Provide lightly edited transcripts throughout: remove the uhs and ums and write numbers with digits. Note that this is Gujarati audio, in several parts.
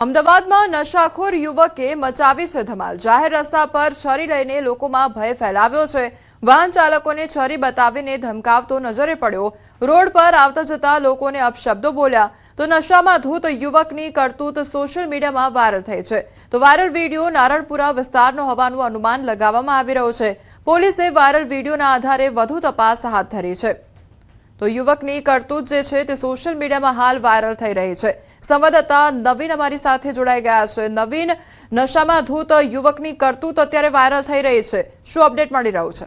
અમદાવાદમાં નશાખોર યુવકે મચાવી છે ધમાલ। જાહેર રસ્તા પર છરી લઈને લોકોમાં ભય ફેલાવ્યો છે। વાહન ચાલકોને છરી બતાવીને ધમકાવતો નજરે પડ્યો। રોડ પર આવતા જતા લોકોને અપશબ્દો બોલ્યા તો નશામાં ધૂત યુવકની કરતૂત સોશિયલ મીડિયામાં વાયરલ થઈ છે। તો વાયરલ વિડીયો નારણપુરા વિસ્તારનો હોવાનું અનુમાન લગાવવામાં આવી રહ્યું છે। પોલીસે વાયરલ વિડીયોના આધારે વધુ તપાસ હાથ ધરી છે। તો યુવકની કરતૂત જે છે તે સોશિયલ મીડિયામાં હાલ વાયરલ થઈ રહી છે। સંવાદદાતા નવીન અમારી સાથે જોડાઈ ગયા છે। નવીન, નશામાં ધૂત યુવકની કરતૂત અત્યારે વાયરલ થઈ રહી છે, શું અપડેટ મળી રહ્યું છે?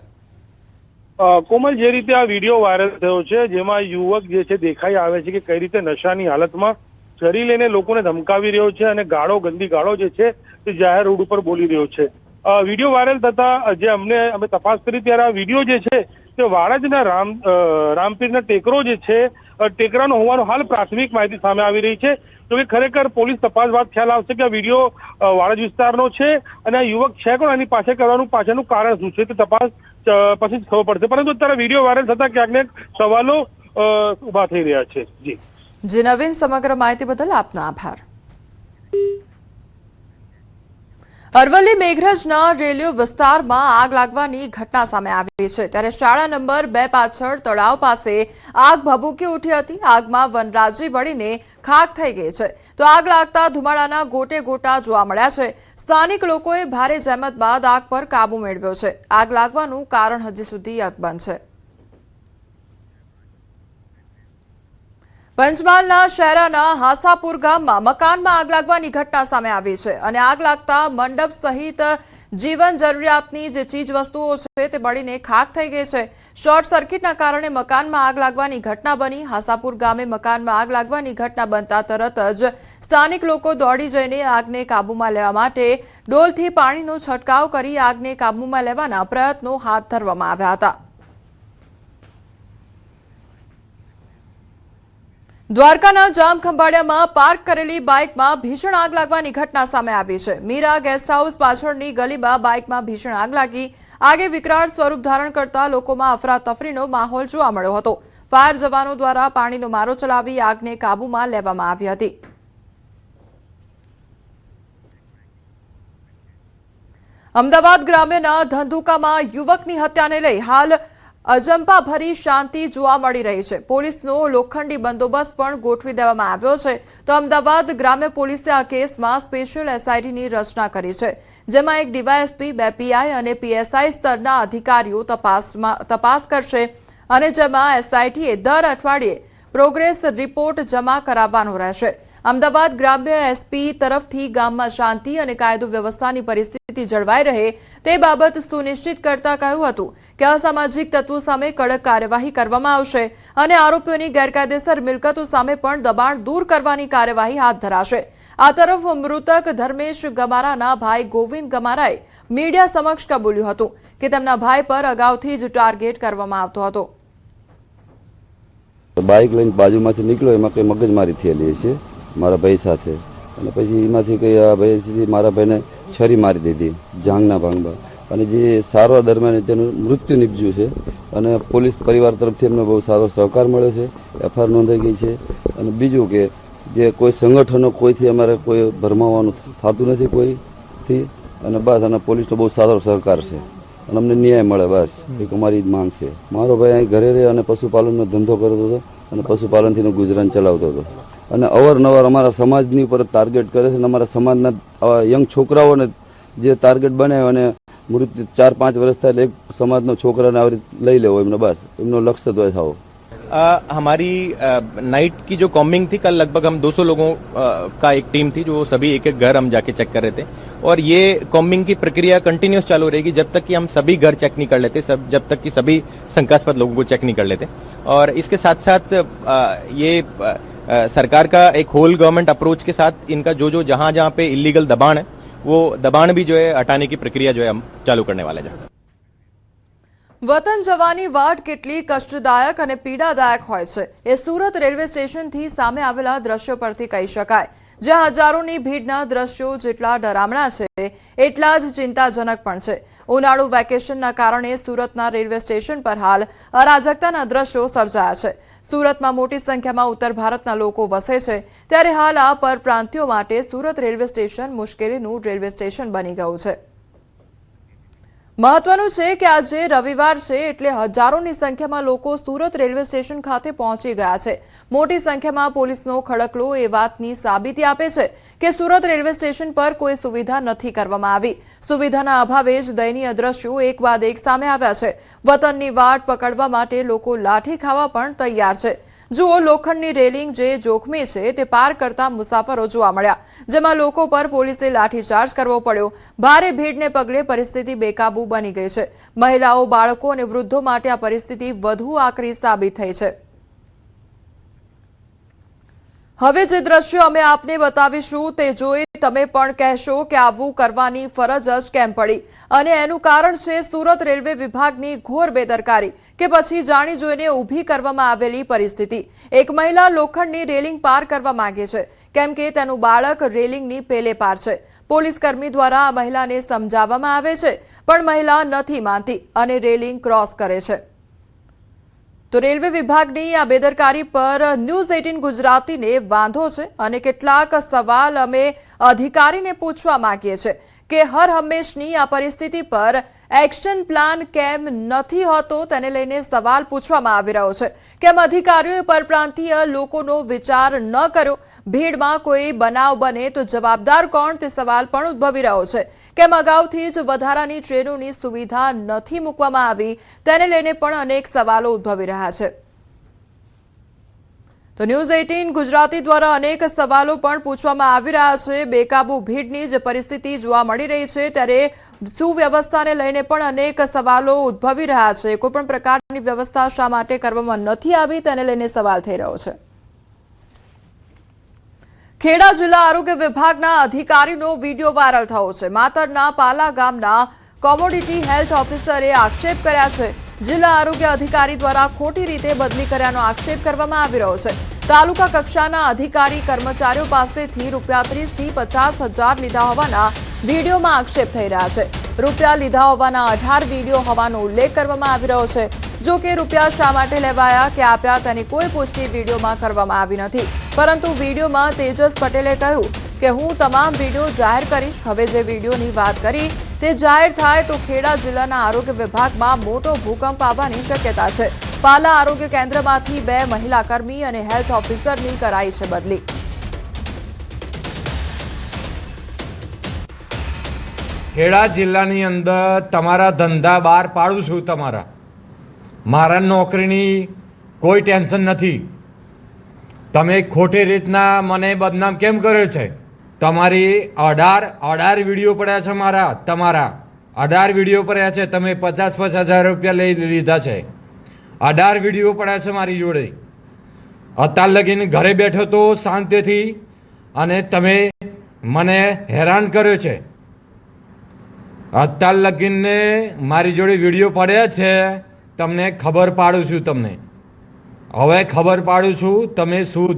કોમલ, જે રીતે આ વિડીયો વાયરલ થયો છે જેમાં યુવક જે છે દેખાઈ આવે છે કે કઈ રીતે નશાની હાલતમાં છરી લઈને લોકોને ધમકાવી રહ્યો છે અને ગંદી ગાળો જે છે તે જાહેર રોડ ઉપર બોલી રહ્યો છે। વિડીયો વાયરલ થતા જે અમે તપાસ કરી ત્યારે આ વિડીયો જે છે તે વાડજના રામપીરના ટેકરો જે છે ટેકરાનો હોવાનો હાલ પ્રાથમિક માહિતી સામે આવી રહી છે। જો કે ખરેખર પોલીસ તપાસ બાદ ખ્યાલ આવશે કે આ વિડીયો વાડજ વિસ્તારનો છે અને આ યુવક છે કોણ, આની પાછળનું કારણ શું છે તે તપાસ પછી જ ખબર પડશે। પરંતુ અત્યારે વિડીયો વાયરલ થતા ક્યાંક ને સવાલો ઉભા થઈ રહ્યા છે। જી નવીન, સમગ્ર માહિતી બદલ આપનો આભાર। અરવલ્લી મેઘરજના રેલિયો વિસ્તારમાં આગ લાગવાની ઘટના સામે આવી છે। ત્યારે શાળા નંબર 2 પાછળ તળાવ પાસે આગ ભભૂકી ઉઠી હતી। આગમાં વનરાજી બળીને ખાખ થઈ ગઈ છે। તો આગ લાગતા ધુમાડાના ગોટે ગોટા જોવા મળ્યા છે। સ્થાનિક લોકોએ ભારે જહેમત બાદ આગ પર કાબુ મેળવ્યો છે। આગ લાગવાનું કારણ હજી સુધી અકબંધ છે। પંચમહાલના શહેરાના હાસાપુર ગામમાં મકાનમાં આગ લાગવાની ઘટના સામે આવી છે અને આગ લાગતા મંડપ સહિત જીવન જરૂરિયાતની જે ચીજ વસ્તુઓ છે તે બળીને ખાખ થઈ ગઈ છે। શોર્ટ સર્કિટના કારણે મકાનમાં આગ લાગવાની ઘટના બની। હાસાપુર ગામે મકાનમાં આગ લાગવાની ઘટના બનતા તરત જ સ્થાનિક લોકો દોડી જઈને આગને કાબૂમાં લેવા માટે ડોલથી પાણીનો છંટકાવ કરી આગને કાબૂમાં લેવાના પ્રયત્નો હાથ ધરવામાં આવ્યા હતા। દ્વારકાના જામખંભાળિયામાં પાર્ક કરેલી બાઇકમાં ભીષણ આગ લાગવાની ઘટના સામે આવી છે। મીરા ગેસ્ટ હાઉસ પાછળની ગલીમાં બાઇકમાં ભીષણ આગ લાગી। આગે વિકરાળ સ્વરૂપ ધારણ કરતા લોકોમાં અફરાતફરીનો માહોલ જોવા મળ્યો હતો। ફાયર જવાનો દ્વારા પાણીનો મારો ચલાવી આગને કાબૂમાં લેવામાં આવી હતી। અમદાવાદ ગ્રામ્યના ધંધુકામાં યુવકની હત્યાને લઈ હાલ અજંપા ભરી શાંતિ જોવા મળી રહી છે। પોલીસનો લોખંડી બંદોબસ્ત પણ ગોઠવી દેવામાં આવ્યો છે। તો અમદાવાદ ગ્રામ્ય પોલીસે આ કેસમાં સ્પેશિયલ એસઆઈટીની રચના કરી છે, જેમાં એક ડીવાયએસપી, 2 પીઆઈ અને પીએસઆઈ સ્તરના અધિકારીઓ તપાસ કરશે અને જેમાં એસઆઈટીએ દર અઠવાડિયે પ્રોગ્રેસ રિપોર્ટ જમા કરાવવાનો રહેશે। અમદાવાદ ગ્રામ્ય એસપી તરફથી ગામમાં શાંતિ અને કાયદો વ્યવસ્થાની પરિસ્થિતિ જળવાઈ રહે તે બાબત સુનિશ્ચિત કરતા કહ્યું હતું કે અસામાજિક તત્વો સામે કડક કાર્યવાહી કરવામાં આવશે અને આરોપીઓની ગેરકાયદેસર મિલકતો સામે પણ દબાણ દૂર કરવાની કાર્યવાહી હાથ ધરાશે। આ તરફ મૃતક ધર્મેશ ગમારાના ભાઈ ગોવિંદ ગમારાએ મીડિયા સમક્ષ કબૂલ્યું હતું કે તેમના ભાઈ પર અગાઉથી જ ટાર્ગેટ કરવામાં આવતો હતો। બાઇક લઈને બાજુમાંથી નીકળ્યો, એમાં કંઈ મગજમારી થયેલી છે મારા ભાઈ સાથે અને પછી એમાંથી કંઈ આ ભાઈ મારા ભાઈને છરી મારી દીધી જાંઘના ભાગમાં અને જે સારવાર દરમિયાન તેનું મૃત્યુ નીપજ્યું છે અને પોલીસ પરિવાર તરફથી એમને બહુ સારો સહકાર મળ્યો છે। એફઆઈઆર નોંધાઈ ગઈ છે અને બીજું કે જે કોઈ સંગઠનો કોઈથી અમારે કોઈ ભરમાવાનું થતું નથી કોઈથી અને બસ અને પોલીસનો બહુ સારો સહકાર છે અને અમને ન્યાય મળે, બસ એક અમારી જ માંગ છે। મારો ભાઈ અહીં ઘરે રહે અને પશુપાલનનો ધંધો કરતો હતો અને પશુપાલનથી ગુજરાન ચલાવતો હતો અને અવારનવાર અમારા સમાજની ઉપર ટાર્ગેટ કરે છે અને અમારા સમાજના યંગ છોકરાઓને જે ટાર્ગેટ બનાવે અને મૃત્યુ 4-5 વર્ષ થાય એક સમાજનો છોકરાને આવી રીતે લઈ લેવો એમને, બસ એમનો લક્ષ્ય તો થાવો। हमारी नाइट की जो कॉम्बिंग थी, कल लगभग हम 200 लोगों का एक टीम थी जो सभी एक एक घर हम जाके चेक कर रहे थे और ये कॉम्बिंग की प्रक्रिया कंटिन्यूस चालू रहेगी जब तक कि हम सभी घर चेक नहीं कर लेते, जब तक कि सभी शंकास्पद लोगों को चेक नहीं कर लेते। और इसके साथ साथ ये सरकार का एक होल गवर्नमेंट अप्रोच के साथ इनका जो जहां जहां पे इलीगल दबाण है वो दबाण भी जो है हटाने की प्रक्रिया जो है हम चालू करने वाले हैं। વતન જવાની વાટ કેટલી કષ્ટદાયક અને પીડાદાયક હોય છે એ સુરત રેલવે સ્ટેશનથી સામે આવેલા દ્રશ્યો પરથી કહી શકાય। જ્યાં હજારોની ભીડના દ્રશ્યો જેટલા ડરામણા છે એટલા જ ચિંતાજનક પણ છે। ઉનાળુ વેકેશનના કારણે સુરતના રેલવે સ્ટેશન પર હાલ અરાજકતાના દ્રશ્યો સર્જાયા છે। સુરતમાં મોટી સંખ્યામાં ઉત્તર ભારતના લોકો વસે છે, ત્યારે હાલ આ પરપ્રાંતિયો માટે સુરત રેલવે સ્ટેશન મુશ્કેલીનું રેલવે સ્ટેશન બની ગયું છે. મહત્વનું છે કે આજે રવિવાર છે એટલે હજારોની સંખ્યામાં લોકો સુરત રેલવે સ્ટેશન ખાતે પહોંચી ગયા છે. મોટી સંખ્યામાં પોલીસનો ખડકલો એ વાતની સાબિતી આપે છે કે સુરત રેલવે સ્ટેશન પર કોઈ સુવિધા નથી કરવામાં આવી. સુવિધાના અભાવે જ દયનીય દ્રશ્યો એક બાદ એક સામે આવ્યા છે. વતનની વાટ પકડવા માટે લોકો લાઠી ખાવા પણ તૈયાર છે. જુઓ, લોખંડની રેલિંગ જે જોખમી છે તે પાર કરતા મુસાફરો જોવા મળ્યા, જેમાં લોકો પર પોલીસે લાઠીચાર્જ કરવો પડ્યો. ભારે ભીડને પગલે પરિસ્થિતિ બેકાબુ બની ગઈ છે. મહિલાઓ, બાળકો અને વૃદ્ધો માટે આ પરિસ્થિતિ વધુ આકરી સાબિત થઈ છે. હવે જે દ્રશ્યો અમે આપને બતાવીશું તે જોઈ તમે પણ કહેશો કે આવું કરવાની ફરજ જ કેમ પડી, અને એનું કારણ છે સુરત રેલવે વિભાગની ઘોર બેદરકારી કે પછી જાણી જોઈને ઊભી કરવામાં આવેલી પરિસ્થિતિ. એક મહિલા લોખંડની રેલિંગ પાર કરવા માંગે છે કેમ કે તેનું બાળક રેલિંગની પેલે પાર છે. પોલીસ કર્મી દ્વારા આ મહિલાને સમજાવવામાં આવે છે, પણ મહિલા નથી માનતી અને રેલિંગ ક્રોસ કરે છે. તો રેલવે વિભાગની આ બેદરકારી પર ન્યૂઝ 18 ગુજરાતીને વાંધો છે અને કેટલાક સવાલ અમે અધિકારીને પૂછવા માંગીએ છીએ કે હર હંમેશની આ પરિસ્થિતિ પર એક્શન પ્લાન કેમ નથી હોતો, તેને લઈને સવાલ પૂછવામાં આવી રહ્યો છે. કેમ અધિકારીઓએ પરપ્રાંતીય લોકોનો વિચાર ન કર્યો? ભીડમાં કોઈ બનાવ બને તો જવાબદાર કોણ, તે સવાલ પણ ઉદ્ભવી રહ્યો છે. કેમ અગાઉથી જ વધારાની ટ્રેનોની સુવિધા નથી મૂકવામાં આવી, તેને લઈને પણ અનેક સવાલો ઉદ્ભવી રહ્યા છે. તો ન્યૂઝ 18 ગુજરાતી દ્વારા અનેક સવાલો પણ પૂછવામાં આવી રહ્યા છે. બેકાબુ ભીડની જે પરિસ્થિતિ જોવા મળી રહી છે, ત્યારે સુવ્યવસ્થાને લઈને પણ અનેક સવાલો ઉદ્ભવી રહ્યા છે. કોઈ પણ પ્રકારની વ્યવસ્થા શા માટે કરવામાં નથી આવી, તેને લઈને સવાલ થઈ રહ્યો છે. ખેડા જિલ્લા આરોગ્ય વિભાગના અધિકારીનો વિડીયો વાયરલ થયો છે. માતરના પાલા ગામના કોમોડિટી હેલ્થ ઓફિસરે આક્ષેપ કર્યા છે. જિલ્લા આરોગ્ય અધિકારી દ્વારા ખોટી રીતે બદલી કર્યાનો આક્ષેપ કરવામાં આવી રહ્યો છે. તાલુકા કક્ષાના અધિકારી કર્મચારીઓ પાસેથી ₹30 થી 50,000 લીધા હોવાના વિડીયોમાં આક્ષેપ થઈ રહ્યા છે. રૂપિયા લીધા હોવાના 18 વિડીયો હોવાનો ઉલ્લેખ કરવામાં આવી રહ્યો છે. જો કે રૂપિયા શા માટે લેવાયા કે આપ્યા તેની કોઈ પુષ્ટિ વિડીયોમાં કરવામાં આવી નથી. પરંતુ વિડીયોમાં તેજસ પટેલે કહ્યું કે હું તમામ વિડીયો જાહેર કરીશ. હવે જે વિડીયોની વાત કરી તે જાહેર થાય તો ખેડા જિલ્લાના આરોગ્ય વિભાગમાં મોટો ભૂકંપ આવવાની શક્યતા છે. પાલા આરોગ્ય કેન્દ્રમાંથી 2 મહિલા કર્મી અને હેલ્થ ઓફિસરની કરાઈ છે બદલી. ખેડા જિલ્લાની અંદર તમારા ધંધા બહાર પાડું છું. મારા નોકરીની કોઈ ટેન્શન નથી. તમે ખોટી રીતના મને બદનામ કેમ કર્યો છે? તમારી 18 વિડીયો પડ્યા છે. તમારા 18 વિડીયો પડ્યા છે. તમે 50,000 રૂપિયા લઈ લીધા છે. 18 વિડીયો પડ્યા છે મારી જોડે. અત્યાર લગીને ઘરે બેઠો તો શાંતિથી અને તમે મને હેરાન કર્યો છે. અત્યાર લગીને મારી જોડે વિડીયો પડ્યા છે. તમને ખબર પાડું છું. હવે ખબર પાડું છું તમે શું